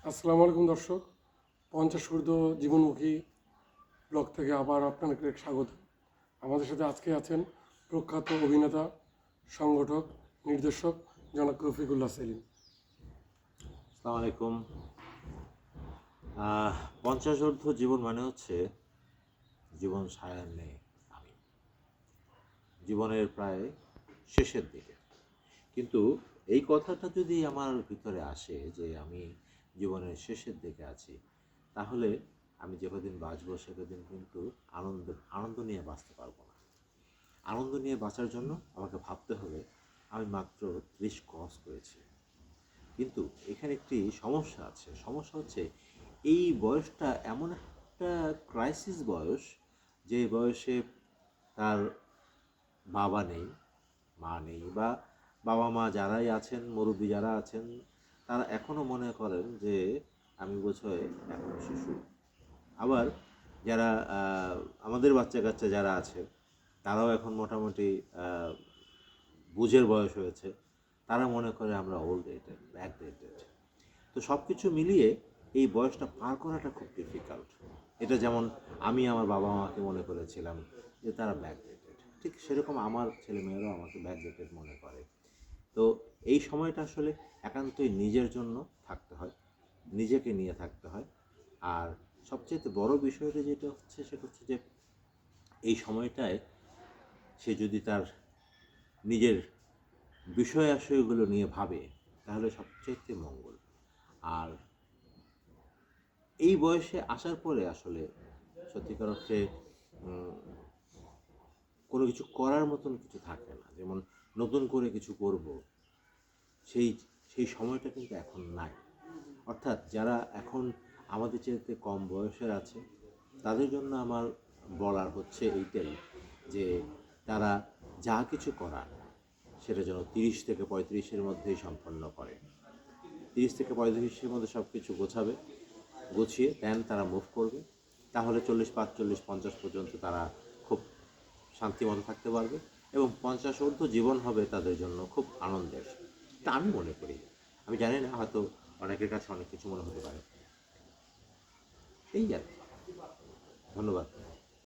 আসসালামু আলাইকুম দর্শক, 50 ঊর্ধ্ব জীবনমুখী ব্লগ থেকে আবার আপনাদেরকে স্বাগত। আমাদের সাথে আজকে আছেন প্রখ্যাত অভিনেতা, সংগঠক, নির্দেশক জনাব রফিকুল্লাহ সেলিম। আসসালামু আলাইকুম। 50 জীবন মানে হচ্ছে জীবন সায়ান্নে আমি জীবনের প্রায় শেষের দিকে। কিন্তু এই কথাটা যদি আমার ভিতরে আসে যে আমি জীবনের শেষের দিকে আছি, তাহলে আমি যে কদিন বাঁচবো সে কদিন কিন্তু আনন্দ আনন্দ নিয়ে বাঁচতে পারবো না। আনন্দ নিয়ে বাঁচার জন্য আমাকে ভাবতে হবে আমি মাত্র 30 ক্রস করেছি। কিন্তু এখানে একটি সমস্যা আছে। সমস্যা হচ্ছে এই বয়সটা এমন একটা ক্রাইসিস বয়স, যে বয়সে তার বাবা নেই, মা নেই, বা বাবা মা যারাই আছেন, মুরব্বী যারা আছেন, তারা এখনও মনে করেন যে আমি বোধহয় এখনও শিশু। আবার যারা আমাদের বাচ্চা কাচ্চা যারা আছে, তারাও এখন মোটামুটি বুঝের বয়স হয়েছে, তারা মনে করে আমরা ওল্ড ডেটেড, ব্যাক ডেটেড। তো সব কিছু মিলিয়ে এই বয়সটা পার করাটা খুব ডিফিকাল্ট। এটা যেমন আমি আমার বাবা মাকে মনে করেছিলাম যে তারা ব্যাক ডেটেড, ঠিক সেরকম আমার ছেলেমেয়েরাও আমাকে ব্যাক ডেটেড মনে করে। তো এই সময়টা আসলে একান্তই নিজের জন্য থাকতে হয়, নিজেকে নিয়ে থাকতে হয়। আর সবচেয়ে বড় বিষয়টা যেটা হচ্ছে সেটা হচ্ছে যে এই সময়টায় সে যদি তার নিজের বিষয় আশয়গুলো নিয়ে ভাবে, তাহলে সবচেয়ে মঙ্গল। আর এই বয়সে আসার পরে আসলে সত্যিকার অর্থে উম, কোনো কিছু করার মতন কিছু থাকে না। যেমন নতুন করে কিছু করব, সেই সেই সময়টা কিন্তু এখন নাই। অর্থাৎ যারা এখন আমাদের চাইতে কম বয়সের আছে, তাদের জন্য আমার বলার হচ্ছে এইটাই যে তারা যা কিছু করার সেটা যেন 30 থেকে 35-এর মধ্যেই সম্পন্ন করে। 30 থেকে 35-এর মধ্যে সব কিছু গোছাবে, গুছিয়ে দেন তারা মুভ করবে। তাহলে 40, 45, 50 পর্যন্ত তারা খুব শান্তিমতো থাকতে পারবে, এবং 50 ঊর্ধ্ব জীবন হবে তাদের জন্য খুব আনন্দের। তা আমি মনে করি। আমি জানি না, হয়তো অনেকের কাছে অনেক কিছু মনে হতে পারে। এই আর কি। ধন্যবাদ।